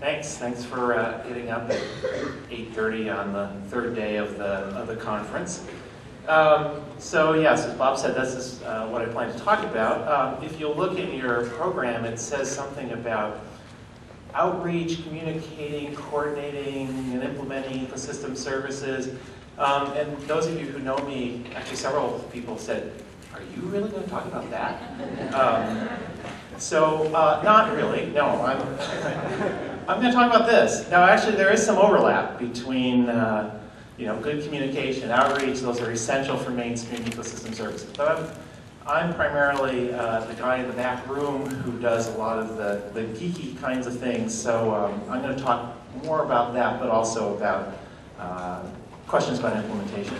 Thanks for getting up at 8:30 on the third day of the conference. So yes, as Bob said, this is what I plan to talk about. If you'll look in your program, it says something about outreach, communicating, coordinating, and implementing ecosystem services. And those of you who know me, actually several people said, "Are you really going to talk about that?" Not really. No, I'm going to talk about this. Now, actually, there is some overlap between good communication, outreach. Those are essential for mainstream ecosystem services. But I'm primarily the guy in the back room who does a lot of the geeky kinds of things. So I'm going to talk more about that, but also about questions about implementation.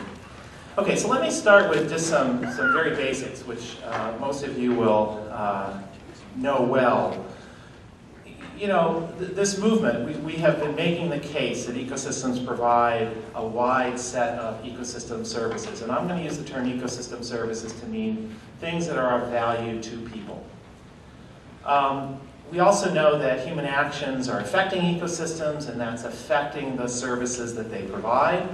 Okay, so let me start with just some very basics, which most of you will know well. This movement, we have been making the case that ecosystems provide a wide set of ecosystem services. And I'm going to use the term ecosystem services to mean things that are of value to people. We also know that human actions are affecting ecosystems, and that's affecting the services that they provide.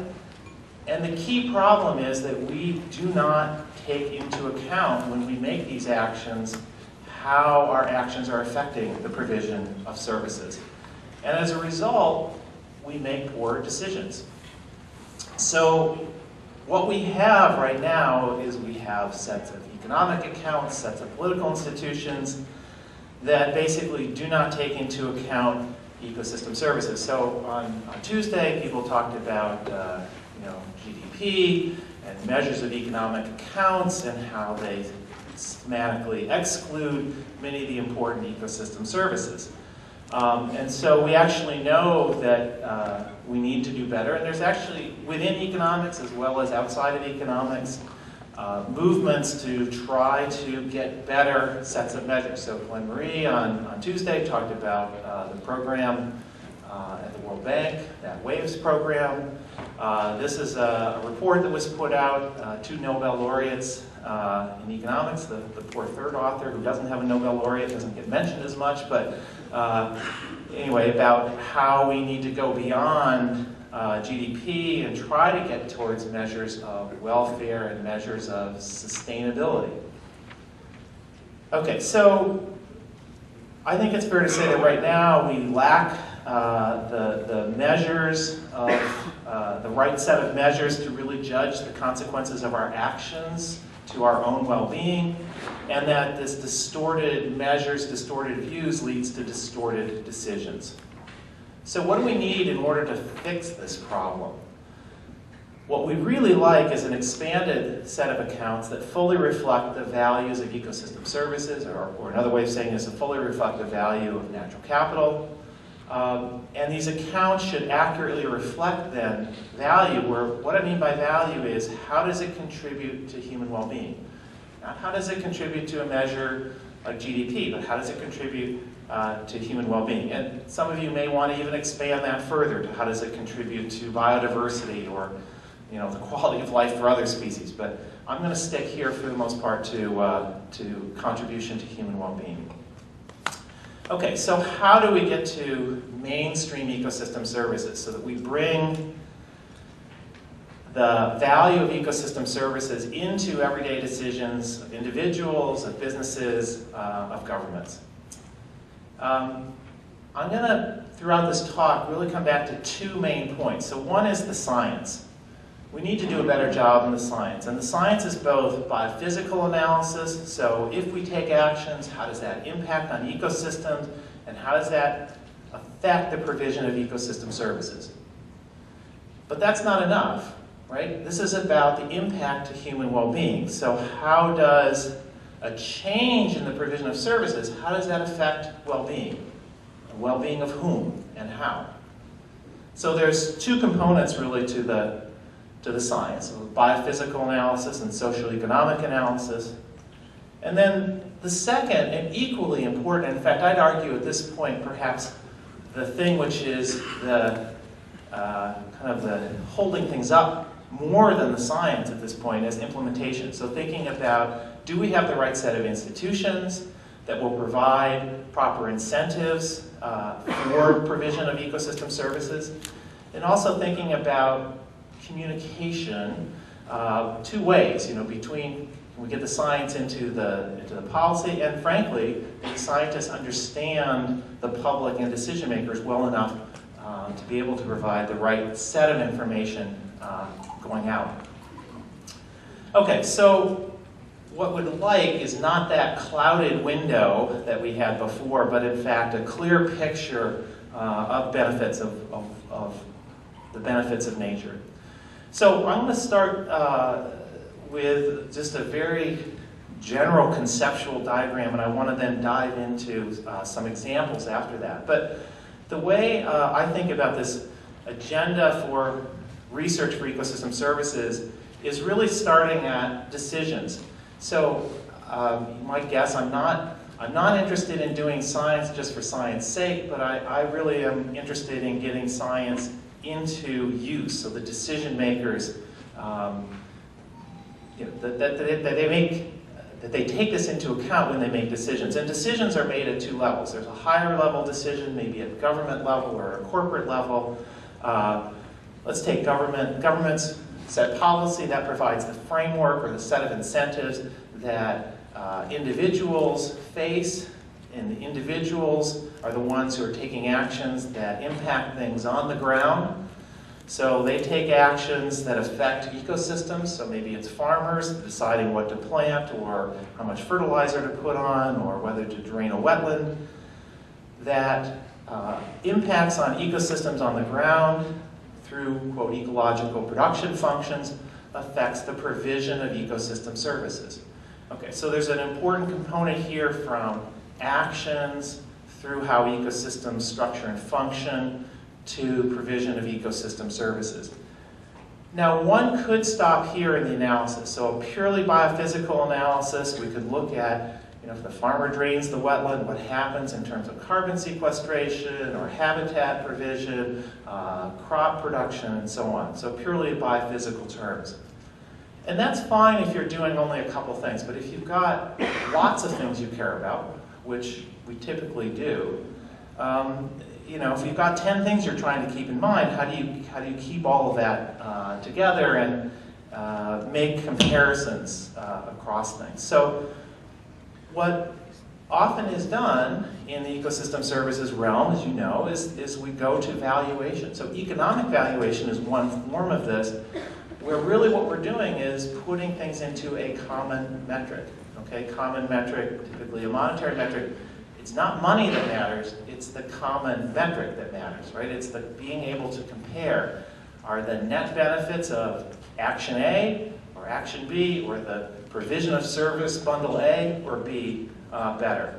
And the key problem is that we do not take into account when we make these actions how our actions are affecting the provision of services. And as a result, we make poor decisions. So what we have right now is we have sets of economic accounts, sets of political institutions that basically do not take into account ecosystem services. So on Tuesday, people talked about GDP and measures of economic accounts and how they systematically exclude many of the important ecosystem services. And so we actually know that we need to do better. And there's actually, within economics as well as outside of economics, movements to try to get better sets of measures. So Glenn Marie on Tuesday talked about the program at the World Bank, that WAVES program. This is a report that was put out, 2 Nobel laureates in economics. The poor third author, who doesn't have a Nobel laureate, doesn't get mentioned as much, but anyway, about how we need to go beyond GDP and try to get towards measures of welfare and measures of sustainability. Okay, so I think it's fair to say that right now we lack the measures of the right set of measures to really judge the consequences of our actions to our own well-being, and that this distorted measures, distorted views leads to distorted decisions. So what do we need in order to fix this problem? What we really like is an expanded set of accounts that fully reflect the values of ecosystem services, or another way of saying this, to fully reflect the value of natural capital. And these accounts should accurately reflect then value, where what I mean by value is how does it contribute to human well-being? Not how does it contribute to a measure like GDP, but how does it contribute to human well-being? And some of you may want to even expand that further to how does it contribute to biodiversity or the quality of life for other species. But I'm going to stick here for the most part to contribution to human well-being. Okay, so how do we get to mainstream ecosystem services so that we bring the value of ecosystem services into everyday decisions of individuals, of businesses, of governments? I'm going to, throughout this talk, really come back to 2 main points. So one is the science. We need to do a better job in the science. And the science is both biophysical analysis, so if we take actions, how does that impact on ecosystems, and how does that affect the provision of ecosystem services? But that's not enough, right? This is about the impact to human well-being. So how does a change in the provision of services, how does that affect well-being? Well-being of whom and how? So there's 2 components really to the science, biophysical analysis and social-economic analysis. And then the second, and equally important, in fact, I'd argue at this point perhaps the thing which is the kind of the holding things up more than the science at this point is implementation. So thinking about, do we have the right set of institutions that will provide proper incentives for provision of ecosystem services, and also thinking about communication two ways, between we get the science into the policy, and frankly, the scientists understand the public and decision makers well enough to be able to provide the right set of information going out. Okay, so what we'd like is not that clouded window that we had before, but in fact a clear picture of benefits of the benefits of nature. So I'm going to start with just a very general conceptual diagram, and I want to then dive into some examples after that. But the way I think about this agenda for research for ecosystem services is really starting at decisions. So you might guess I'm not interested in doing science just for science sake, but I really am interested in getting science into use, so the decision makers that they take this into account when they make decisions. And decisions are made at two levels. There's a higher level decision, maybe at government level or a corporate level. Let's take government. Governments set policy that provides the framework or the set of incentives that individuals face, and the individuals are the ones who are taking actions that impact things on the ground. So they take actions that affect ecosystems, so maybe it's farmers deciding what to plant or how much fertilizer to put on or whether to drain a wetland. That impacts on ecosystems on the ground through, quote, ecological production functions affects the provision of ecosystem services. Okay, so there's an important component here from actions through how ecosystems structure and function to provision of ecosystem services. Now, one could stop here in the analysis. So a purely biophysical analysis, we could look at, if the farmer drains the wetland, what happens in terms of carbon sequestration or habitat provision, crop production, and so on. So purely biophysical terms. And that's fine if you're doing only a couple things, but if you've got lots of things you care about, which we typically do, if you've got 10 things you're trying to keep in mind, how do you keep all of that together and make comparisons across things? So what often is done in the ecosystem services realm, as you know, is we go to valuation. So economic valuation is one form of this, where really what we're doing is putting things into a common metric. Okay, common metric, typically a monetary metric. It's not money that matters, it's the common metric that matters, right? It's the being able to compare, are the net benefits of action A or action B or the provision of service bundle A or B better?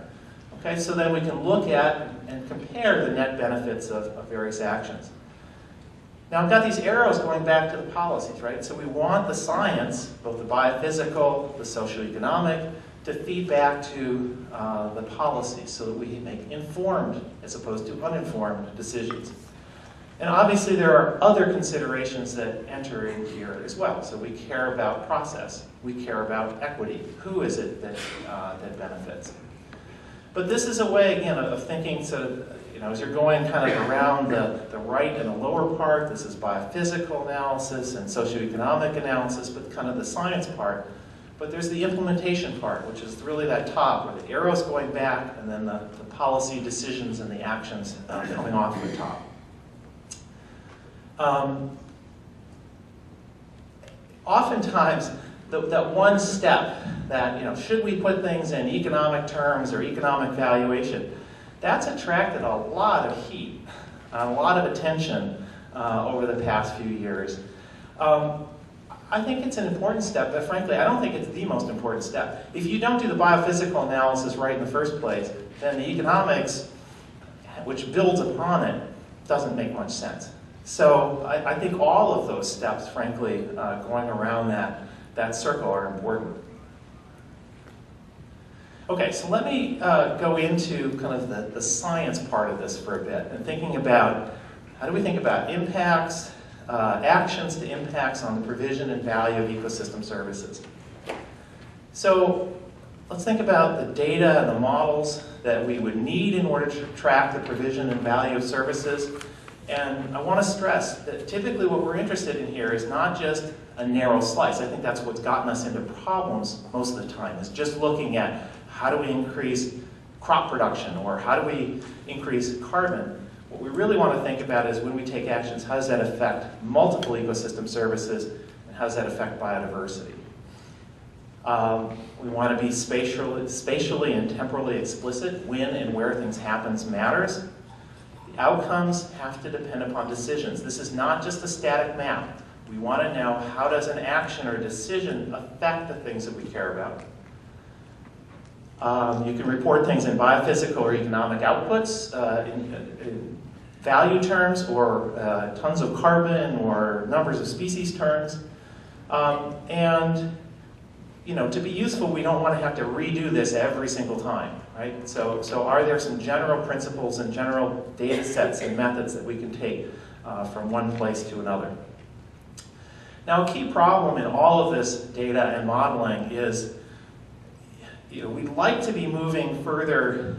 Okay, so then we can look at and compare the net benefits of various actions. Now I've got these arrows going back to the policies, right? So we want the science, both the biophysical, the socioeconomic, to feed back to the policy so that we make informed as opposed to uninformed decisions. And obviously there are other considerations that enter in here as well. So we care about process, we care about equity. Who is it that benefits? But this is a way, again, of thinking, so as you're going kind of around the right and the lower part, this is biophysical analysis and socioeconomic analysis, but kind of the science part. But there's the implementation part, which is really that top, where the arrow's going back, and then the policy decisions and the actions coming off the top. Oftentimes, that one step that, should we put things in economic terms or economic valuation, that's attracted a lot of heat, a lot of attention over the past few years. I think it's an important step, but frankly, I don't think it's the most important step. If you don't do the biophysical analysis right in the first place, then the economics, which builds upon it, doesn't make much sense. So I think all of those steps, frankly, going around that circle are important. Okay, so let me go into kind of the science part of this for a bit, and thinking about how do we think about impacts, actions to impacts on the provision and value of ecosystem services. So let's think about the data and the models that we would need in order to track the provision and value of services. And I want to stress that typically what we're interested in here is not just a narrow slice. I think that's what's gotten us into problems most of the time, is just looking at how do we increase crop production or how do we increase carbon. What we really want to think about is when we take actions, how does that affect multiple ecosystem services and how does that affect biodiversity? We want to be spatially and temporally explicit. When and where things happen matters. The outcomes have to depend upon decisions. This is not just a static map. We want to know how does an action or decision affect the things that we care about. You can report things in biophysical or economic outputs, in value terms, or tons of carbon, or numbers of species terms. And to be useful, we don't want to have to redo this every single time, right? So are there some general principles and general data sets and methods that we can take from one place to another? Now, a key problem in all of this data and modeling is, we'd like to be moving further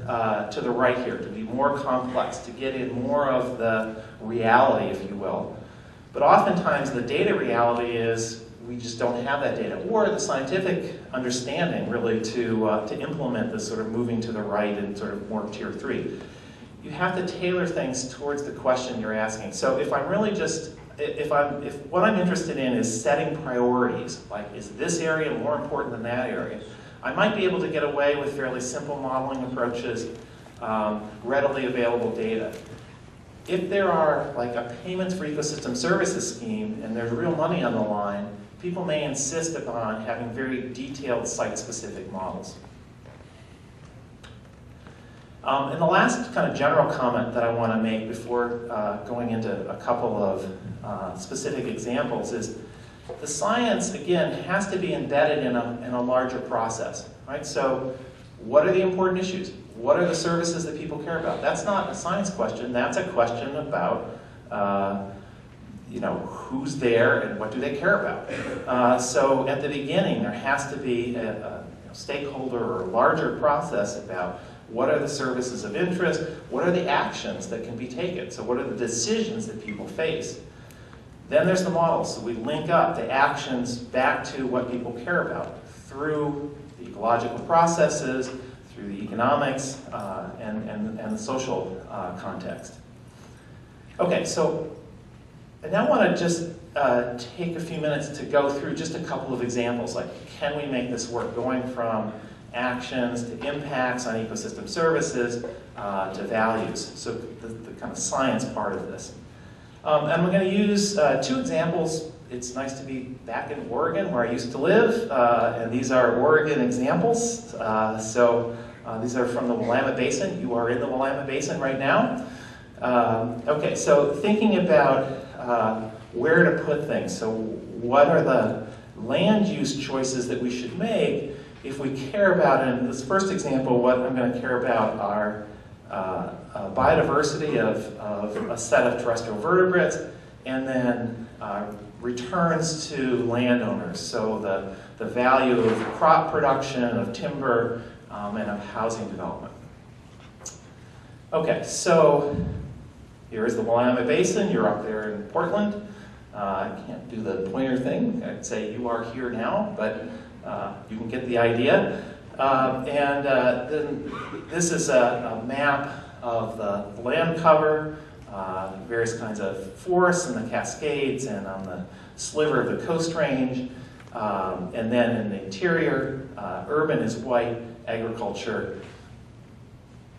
to the right here, to be more complex, to get in more of the reality, if you will. But oftentimes the data reality is we just don't have that data, or the scientific understanding really to implement this sort of moving to the right and sort of more tier 3. You have to tailor things towards the question you're asking. So if I'm really just, if what I'm interested in is setting priorities, like is this area more important than that area, I might be able to get away with fairly simple modeling approaches, readily available data. If there are like a payments for ecosystem services scheme and there's real money on the line, people may insist upon having very detailed site-specific models. And the last kind of general comment that I want to make before going into a couple of specific examples is the science, again, has to be embedded in a larger process, right? So what are the important issues? What are the services that people care about? That's not a science question. That's a question about who's there and what do they care about. So at the beginning, there has to be a stakeholder or a larger process about what are the services of interest, what are the actions that can be taken, so what are the decisions that people face. Then there's the models, so we link up the actions back to what people care about through the ecological processes, through the economics, and the social context. Okay, so I now want to just take a few minutes to go through just a couple of examples, like can we make this work, going from actions to impacts on ecosystem services to values, so the kind of science part of this. And I'm going to use two examples. It's nice to be back in Oregon, where I used to live, and these are Oregon examples. These are from the Willamette Basin. You are in the Willamette Basin right now. Okay, so thinking about where to put things. So what are the land use choices that we should make if we care about, in this first example, what I'm going to care about are biodiversity of a set of terrestrial vertebrates, and then returns to landowners, so the value of crop production, of timber, and of housing development. Okay, so here is the Willamette Basin. You're up there in Portland. I can't do the pointer thing. I'd say you are here now, but you can get the idea. Then this is a map of the land cover, various kinds of forests and the Cascades, and on the sliver of the Coast Range. And then in the interior, urban is white, agriculture,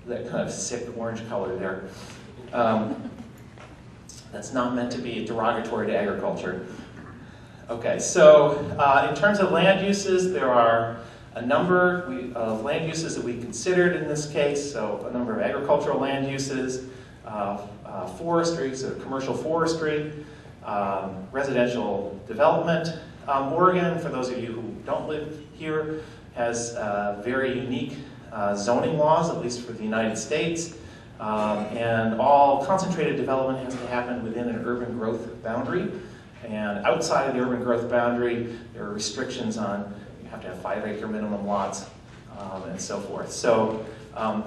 that kind of sick orange color there. That's not meant to be derogatory to agriculture. Okay, so in terms of land uses, there are a number of land uses that we considered in this case, so a number of agricultural land uses, forestry, so commercial forestry, residential development. Oregon, for those of you who don't live here, has very unique zoning laws, at least for the United States, and all concentrated development has to happen within an urban growth boundary. And outside of the urban growth boundary, there are restrictions on, you have to have 5-acre minimum lots, and so forth. So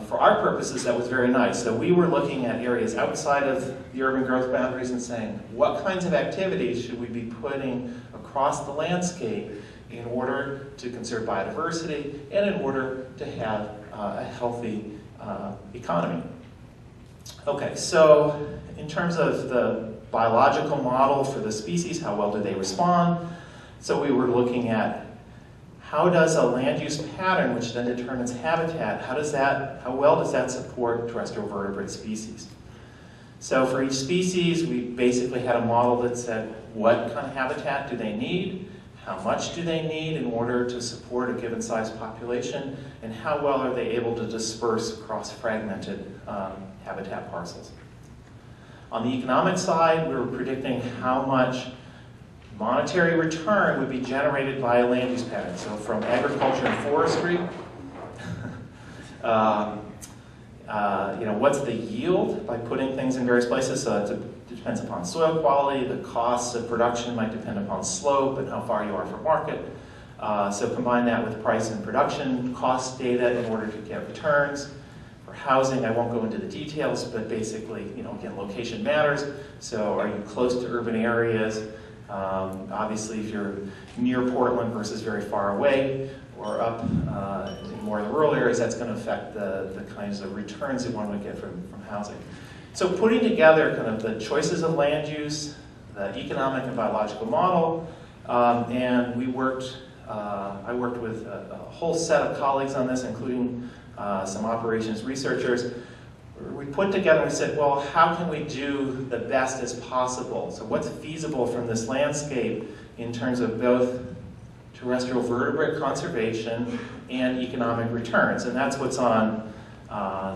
for our purposes, that was very nice. So we were looking at areas outside of the urban growth boundaries and saying, what kinds of activities should we be putting across the landscape in order to conserve biodiversity and in order to have a healthy economy. Okay, so in terms of the biological model for the species, how well do they respond? So we were looking at how does a land use pattern, which then determines habitat, how well does that support terrestrial vertebrate species? So for each species, we basically had a model that said what kind of habitat do they need, how much do they need in order to support a given size population, and how well are they able to disperse across fragmented habitat parcels. On the economic side, we were predicting how much monetary return would be generated by a land use pattern. So from agriculture and forestry, what's the yield by putting things in various places? So it depends upon soil quality. The costs of production might depend upon slope and how far you are from market. So combine that with price and production cost data in order to get returns. For housing, I won't go into the details, but basically, again, location matters. So are you close to urban areas? Obviously, if you're near Portland versus very far away, or up in more of the rural areas, that's going to affect the kinds of returns that one would get from housing. So putting together kind of the choices of land use, the economic and biological model, and I worked with a whole set of colleagues on this, including some operations researchers. We put together and said, well, how can we do the best as possible? So what's feasible from this landscape in terms of both terrestrial vertebrate conservation and economic returns? And that's what's on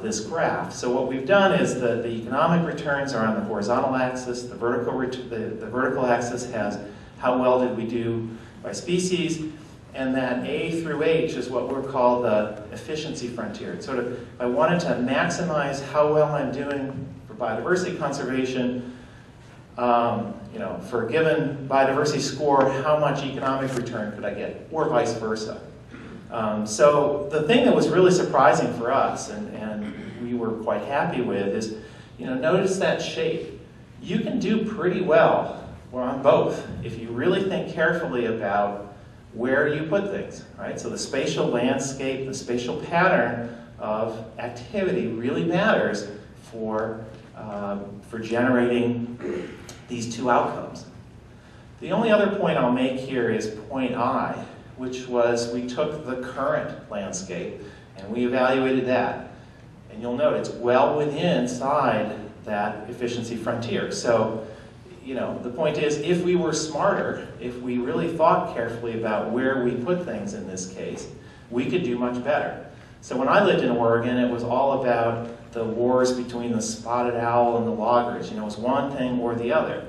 this graph. So what we've done is the economic returns are on the horizontal axis. The vertical axis has how well did we do by species. And that A through H is what we're called the efficiency frontier. It's sort of, I wanted to maximize how well I'm doing for biodiversity conservation. For a given biodiversity score, how much economic return could I get, or vice versa. So the thing that was really surprising for us, and we were quite happy with, is notice that shape. You can do pretty well on both if you really think carefully about where you put things, right? So the spatial landscape, the spatial pattern of activity really matters for generating these two outcomes. The only other point I'll make here is point I, which was we took the current landscape and we evaluated that. And you'll note it's well within inside that efficiency frontier. So the point is, if we were smarter, if we really thought carefully about where we put things in this case, we could do much better. So when I lived in Oregon, it was all about the wars between the spotted owl and the loggers. It was one thing or the other.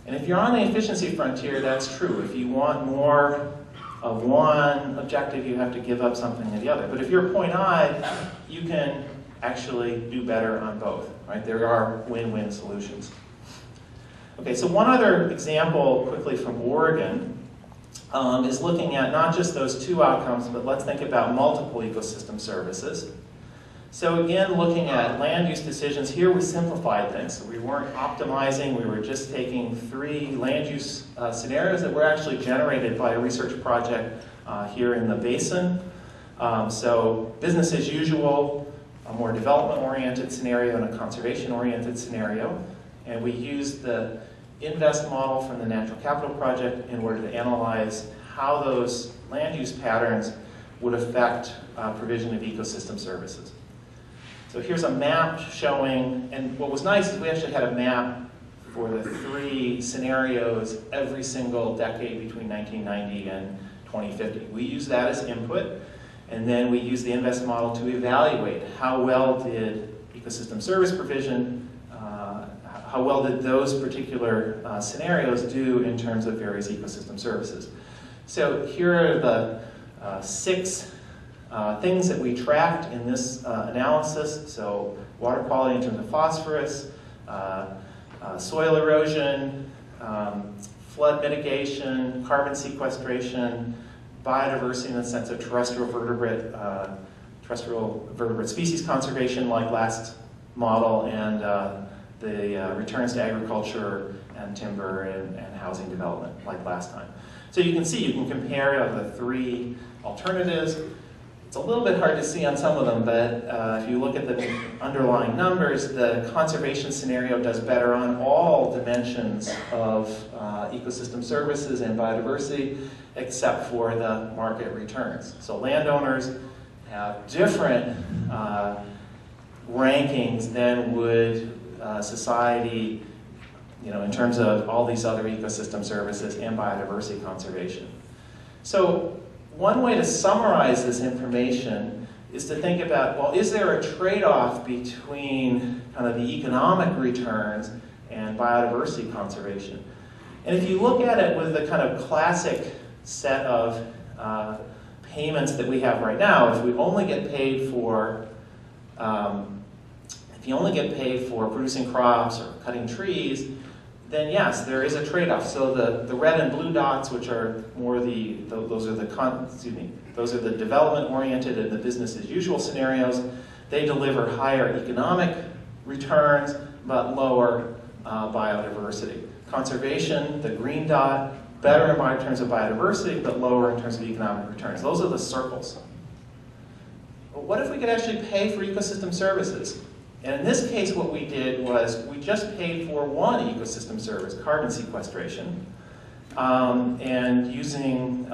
And if you're on the efficiency frontier, that's true. If you want more of one objective, you have to give up something of the other. But if you're point I, you can actually do better on both, right? There are win-win solutions. Okay, so one other example quickly from Oregon is looking at not just those two outcomes, but let's think about multiple ecosystem services. So again, looking at land use decisions, here we simplified things. So we weren't optimizing, we were just taking 3 land use scenarios that were actually generated by a research project here in the basin. So business as usual, a more development-oriented scenario and a conservation-oriented scenario. And we used the INVEST model from the Natural Capital Project in order to analyze how those land use patterns would affect provision of ecosystem services. So here's a map showing, and what was nice is we actually had a map for the 3 scenarios every single decade between 1990 and 2050. We use that as input, and then we use the INVEST model to evaluate how well did ecosystem service provision, how well did those particular scenarios do in terms of various ecosystem services. So here are the 6 things that we tracked in this analysis. So water quality in terms of phosphorus, soil erosion, flood mitigation, carbon sequestration, biodiversity in the sense of terrestrial vertebrate terrestrial vertebrate species conservation like last model, and the returns to agriculture and timber and housing development like last time. So you can see, you can compare the three alternatives. It's a little bit hard to see on some of them, but if you look at the underlying numbers, the conservation scenario does better on all dimensions of ecosystem services and biodiversity, except for the market returns. So landowners have different rankings than would society, in terms of all these other ecosystem services and biodiversity conservation. So one way to summarize this information is to think about, well, is there a trade-off between kind of the economic returns and biodiversity conservation? And if you look at it with the kind of classic set of payments that we have right now, if we only get paid for producing crops or cutting trees, then yes, there is a trade-off. So the red and blue dots, which are more those are the development-oriented and the business-as-usual scenarios, they deliver higher economic returns but lower biodiversity. Conservation, the green dot, better in terms of biodiversity but lower in terms of economic returns. Those are the circles. But what if we could actually pay for ecosystem services? And in this case, what we did was we just paid for one ecosystem service, carbon sequestration, and using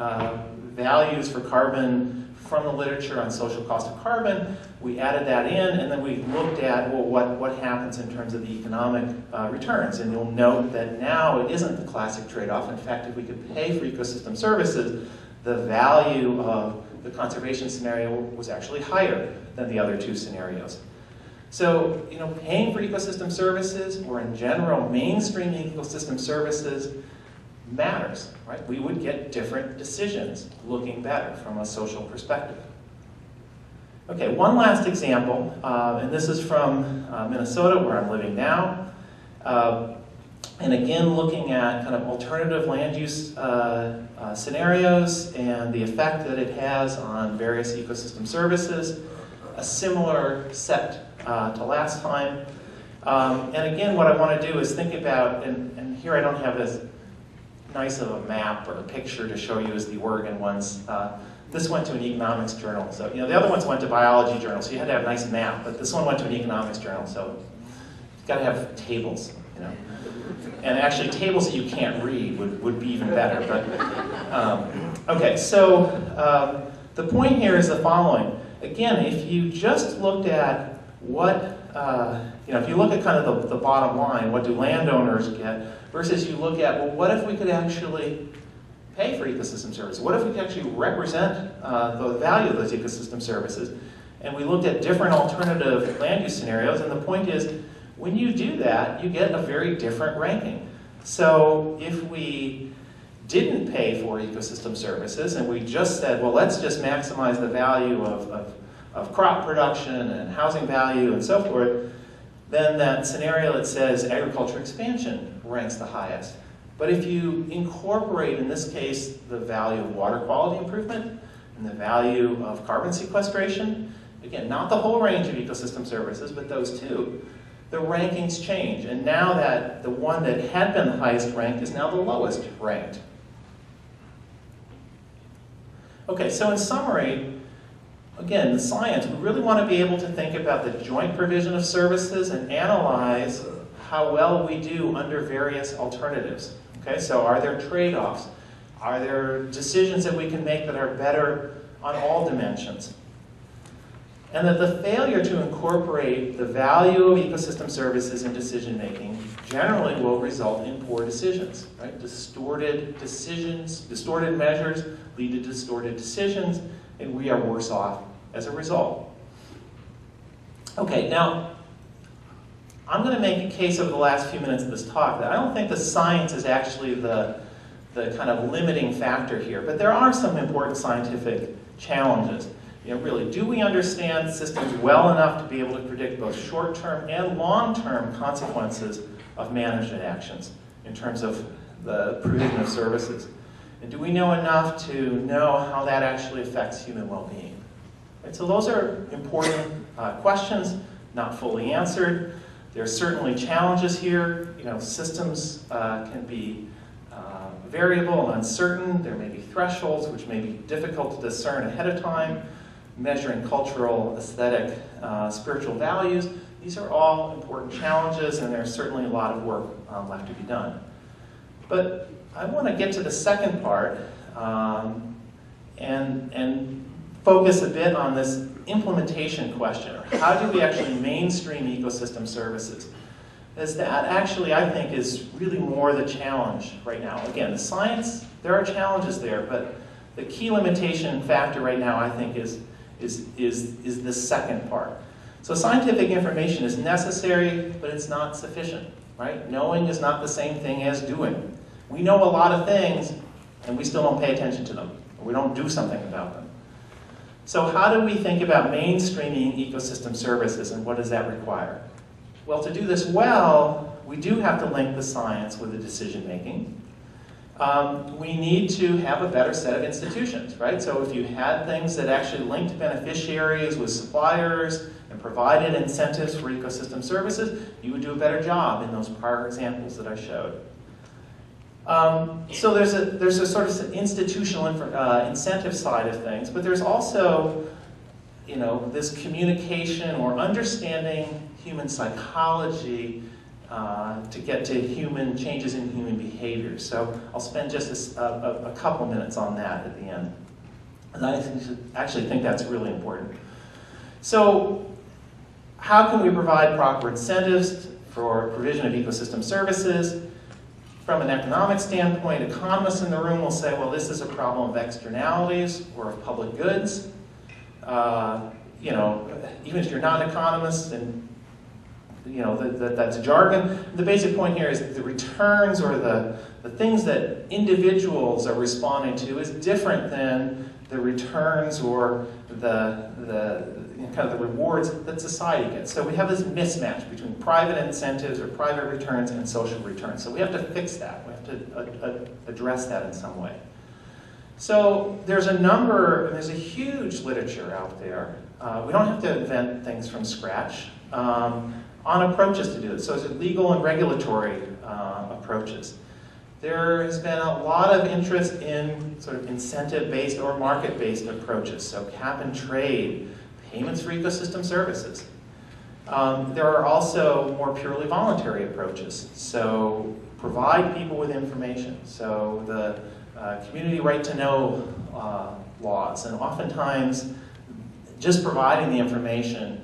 values for carbon from the literature on social cost of carbon, we added that in, and then we looked at, well, what happens in terms of the economic returns. And you'll note that now it isn't the classic trade-off. In fact, if we could pay for ecosystem services, the value of the conservation scenario was actually higher than the other two scenarios. So, paying for ecosystem services, or in general, mainstream ecosystem services, matters, right? We would get different decisions looking better from a social perspective. Okay, one last example, and this is from Minnesota, where I'm living now. And again, looking at kind of alternative land use scenarios and the effect that it has on various ecosystem services. A similar set to last time. And again, what I want to do is think about, and here I don't have as nice of a map or a picture to show you as the Oregon ones. This went to an economics journal. So, the other ones went to biology journals, so you had to have a nice map, but this one went to an economics journal, so you've got to have tables, And actually, tables that you can't read would be even better. But okay, so the point here is the following. Again, if you just looked at what, if you look at kind of the bottom line, what do landowners get, versus you look at, well, what if we could actually pay for ecosystem services? What if we could actually represent the value of those ecosystem services? And we looked at different alternative land use scenarios, and the point is, when you do that, you get a very different ranking. So if we didn't pay for ecosystem services, and we just said, well, let's just maximize the value of crop production and housing value and so forth, then that scenario that says agriculture expansion ranks the highest. But if you incorporate, in this case, the value of water quality improvement and the value of carbon sequestration, again, not the whole range of ecosystem services, but those two, the rankings change. And now that the one that had been the highest ranked is now the lowest ranked. Okay, so in summary, again, the science, we really want to be able to think about the joint provision of services and analyze how well we do under various alternatives. Okay, so are there trade-offs? Are there decisions that we can make that are better on all dimensions? And that the failure to incorporate the value of ecosystem services in decision-making generally will result in poor decisions, right? Distorted decisions, distorted measures lead to distorted decisions, and we are worse off as a result. Okay, now, I'm going to make a case over the last few minutes of this talk that I don't think the science is actually the kind of limiting factor here, but there are some important scientific challenges. Really, do we understand systems well enough to be able to predict both short-term and long-term consequences of management actions in terms of the provision of services? And do we know enough to know how that actually affects human well-being? Right, so those are important questions, not fully answered. There are certainly challenges here. You know, systems can be variable and uncertain. There may be thresholds which may be difficult to discern ahead of time. Measuring cultural, aesthetic, spiritual values. These are all important challenges, and there's certainly a lot of work left to be done. But I want to get to the second part and focus a bit on this implementation question. How do we actually mainstream ecosystem services? As that actually, I think, is really more the challenge right now. Again, the science, there are challenges there, but the key limitation factor right now, I think, is the second part. So scientific information is necessary, but it's not sufficient, right? Knowing is not the same thing as doing. We know a lot of things, and we still don't pay attention to them, or we don't do something about them. So how do we think about mainstreaming ecosystem services, and what does that require? Well, to do this well, we do have to link the science with the decision making. We need to have a better set of institutions, right? So if you had things that actually linked beneficiaries with suppliers and provided incentives for ecosystem services, you would do a better job in those prior examples that I showed. So there's a sort of institutional incentive side of things, but there's also, you know, this communication or understanding human psychology to get to human changes in human behavior. So I'll spend just a couple minutes on that at the end. And I actually think that's really important. So how can we provide proper incentives for provision of ecosystem services? From an economic standpoint, economists in the room will say, well, this is a problem of externalities or of public goods. You know, even if you're not an economist, and you know, that's jargon. The basic point here is that the returns or the things that individuals are responding to is different than the returns or the kind of the rewards that society gets. So we have this mismatch between private incentives or private returns and social returns. So we have to fix that. We have to address that in some way. So there's a huge literature out there. We don't have to invent things from scratch. On approaches to do it. So it's legal and regulatory approaches. There has been a lot of interest in sort of incentive-based or market-based approaches. So cap and trade, payments for ecosystem services. There are also more purely voluntary approaches. So provide people with information. So the community right to know laws, and oftentimes just providing the information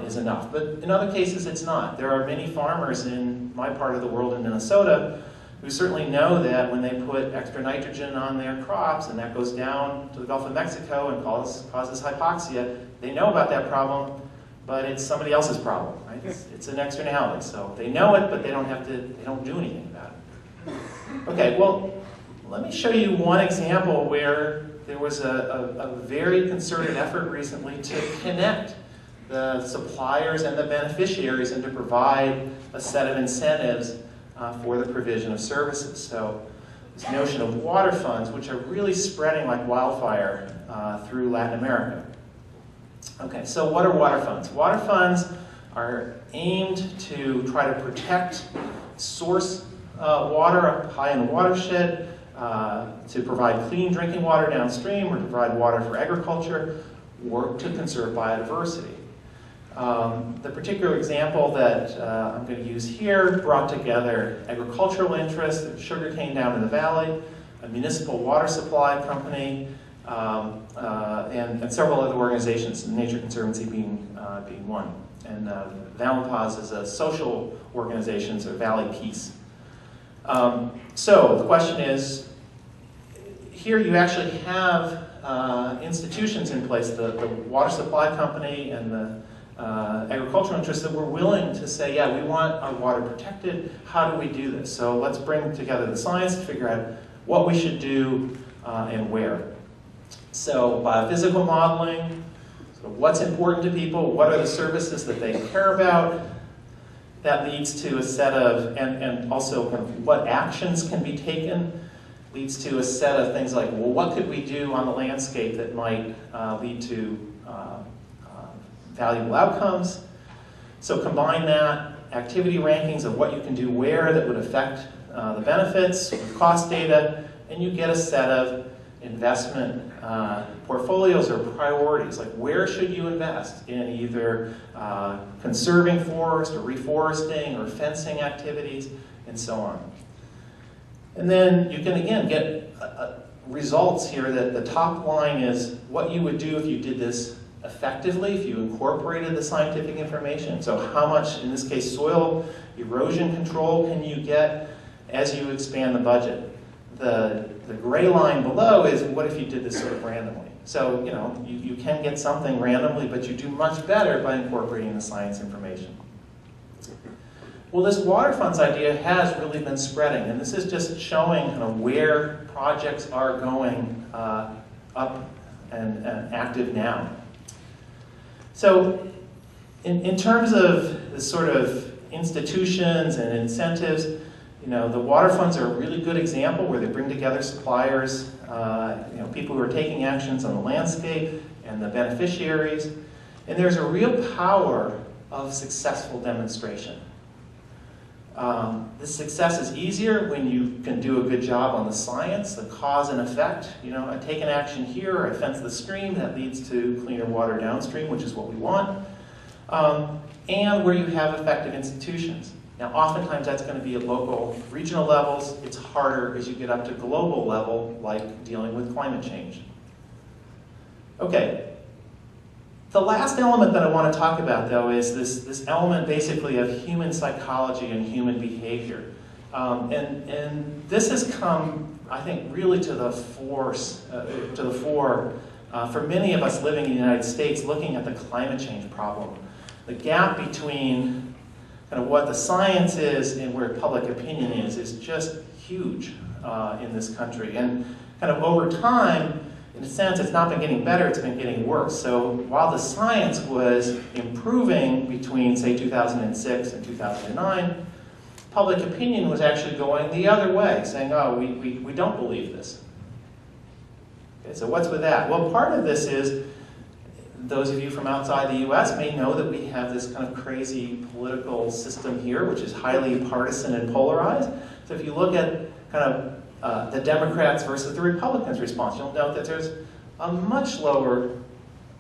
is enough. But in other cases, it's not. There are many farmers in my part of the world in Minnesota who certainly know that when they put extra nitrogen on their crops and that goes down to the Gulf of Mexico and causes hypoxia, they know about that problem, but it's somebody else's problem, right? It's an externality. So they know it, but they don't do anything about it. Okay, well, let me show you one example where there was a very concerted effort recently to connect the suppliers and the beneficiaries and to provide a set of incentives for the provision of services. So this notion of water funds, which are really spreading like wildfire through Latin America. Okay, so what are water funds? Water funds are aimed to try to protect source water high in the watershed, to provide clean drinking water downstream, or to provide water for agriculture, or to conserve biodiversity. The particular example that I'm going to use here brought together agricultural interests, sugarcane down in the valley, a municipal water supply company, and several other organizations, Nature Conservancy being one. And Valenpaz is a social organization, so Valley Peace. So the question is, here you actually have institutions in place, the water supply company and the agricultural interests that were willing to say, yeah, we want our water protected. How do we do this? So let's bring together the science to figure out what we should do and where. So biophysical modeling, so what's important to people, what are the services that they care about. That leads to a set of, and also kind of what actions can be taken, leads to a set of things like, well, what could we do on the landscape that might lead to valuable outcomes. So combine that, activity rankings of what you can do where that would affect the benefits with cost data, and you get a set of investment portfolios or priorities, like where should you invest in either conserving forest or reforesting or fencing activities and so on. And then you can again get results here that the top line is what you would do if you did this effectively, if you incorporated the scientific information. So how much, in this case, soil erosion control can you get as you expand the budget? The gray line below is what if you did this sort of randomly? So, you know, you can get something randomly, but you do much better by incorporating the science information. Well, this water funds idea has really been spreading, and this is just showing kind of where projects are going up and active now. So in terms of the sort of institutions and incentives, you know, the water funds are a really good example where they bring together suppliers, you know, people who are taking actions on the landscape and the beneficiaries. And there's a real power of successful demonstration. This success is easier when you can do a good job on the science, the cause and effect. You know, I take an action here, I fence the stream, that leads to cleaner water downstream, which is what we want. And where you have effective institutions. Now, oftentimes that's going to be at local, regional levels. It's harder as you get up to global level, like dealing with climate change. Okay. The last element that I want to talk about, though, is this element basically of human psychology and human behavior. And this has come, I think, really to the fore for many of us living in the United States looking at the climate change problem. The gap between kind of what the science is and where public opinion is just huge in this country. And kind of over time, in a sense, it's not been getting better, it's been getting worse. So while the science was improving between, say, 2006 and 2009, public opinion was actually going the other way, saying, oh, we don't believe this. Okay, so what's with that? Well, part of this is, those of you from outside the US may know that we have this kind of crazy political system here, which is highly partisan and polarized. So if you look at kind of the Democrats versus the Republicans' response, you'll note that there's a much lower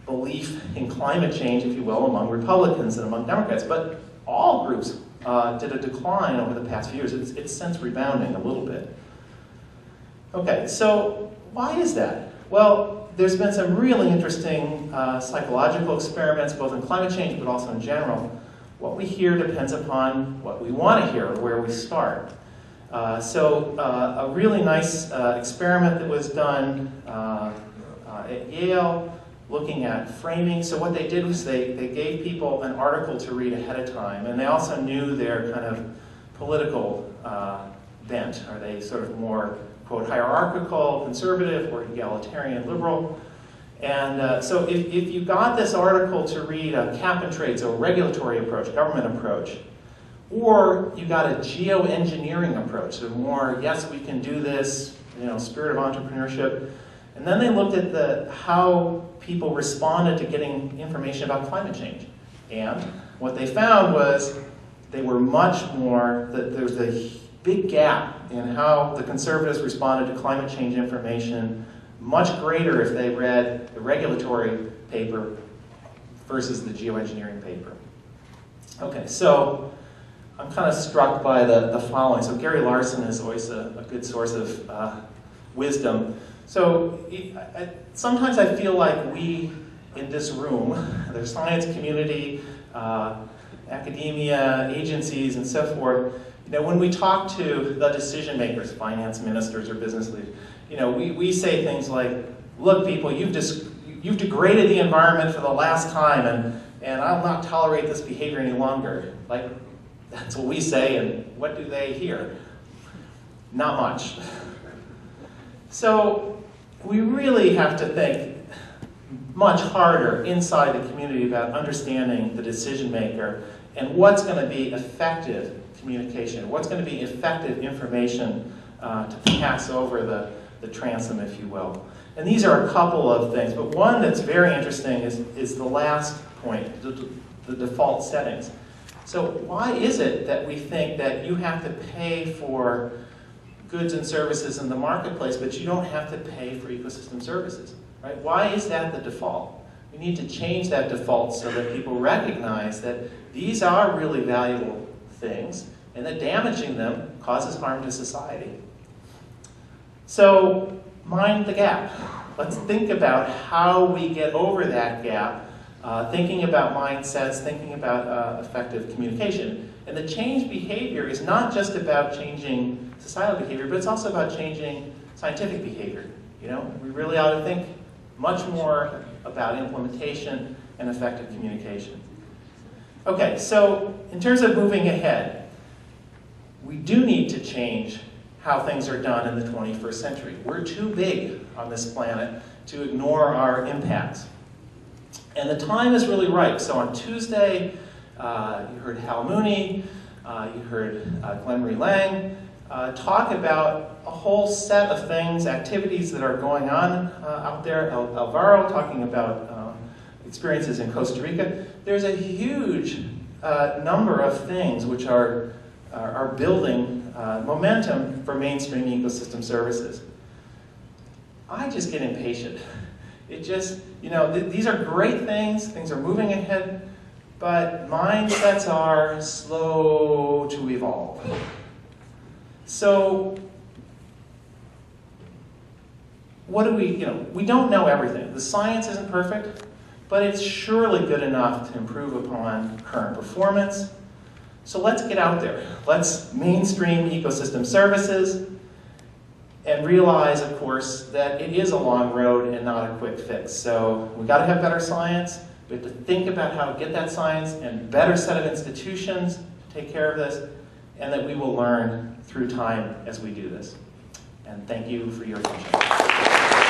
belief in climate change, if you will, among Republicans than among Democrats. But all groups did a decline over the past few years. It's since rebounding a little bit. Okay, so why is that? Well, there's been some really interesting psychological experiments, both in climate change but also in general. What we hear depends upon what we want to hear, or where we start. So a really nice experiment that was done at Yale, looking at framing. So what they did was they gave people an article to read ahead of time, and they also knew their kind of political bent. Are they sort of more, quote, hierarchical, conservative, or egalitarian, liberal? And so if you got this article to read a cap and trade, so a regulatory approach, government approach, or you got a geoengineering approach, so more, yes, we can do this, you know, spirit of entrepreneurship. And then they looked at how people responded to getting information about climate change. And what they found was they were much more, that there was a big gap in how the conservatives responded to climate change information, much greater if they read the regulatory paper versus the geoengineering paper. Okay, so I'm kind of struck by the following. So Gary Larson is always a good source of wisdom. So sometimes I feel like we in this room, the science community, academia, agencies, and so forth, you know, when we talk to the decision makers, finance ministers or business leaders, you know, we say things like, look, people, you've degraded the environment for the last time, and I'll not tolerate this behavior any longer. Like, that's what we say, and what do they hear? Not much. So we really have to think much harder inside the community about understanding the decision maker and what's going to be effective communication, what's going to be effective information to pass over the transom, if you will. And these are a couple of things, but one that's very interesting is the last point, the default settings. So why is it that we think that you have to pay for goods and services in the marketplace, but you don't have to pay for ecosystem services, right? Why is that the default? We need to change that default so that people recognize that these are really valuable things and that damaging them causes harm to society. So, mind the gap. Let's think about how we get over that gap, thinking about mindsets, thinking about effective communication. And the change behavior is not just about changing societal behavior, but it's also about changing scientific behavior. You know, we really ought to think much more about implementation and effective communication. Okay, so in terms of moving ahead, we do need to change how things are done in the 21st century. We're too big on this planet to ignore our impacts. And the time is really ripe. So on Tuesday, you heard Hal Mooney, you heard Glenn Marie Lang talk about a whole set of things, activities that are going on out there. Alvaro talking about experiences in Costa Rica. There's a huge number of things which are building momentum for mainstream ecosystem services. I just get impatient. It just, you know, these are great things are moving ahead, but mindsets are slow to evolve. So, what do we don't know everything. The science isn't perfect, but it's surely good enough to improve upon current performance. So let's get out there. Let's mainstream ecosystem services and realize, of course, that it is a long road and not a quick fix. So we've got to have better science. We have to think about how to get that science and better set of institutions to take care of this, and that we will learn through time as we do this. And thank you for your attention.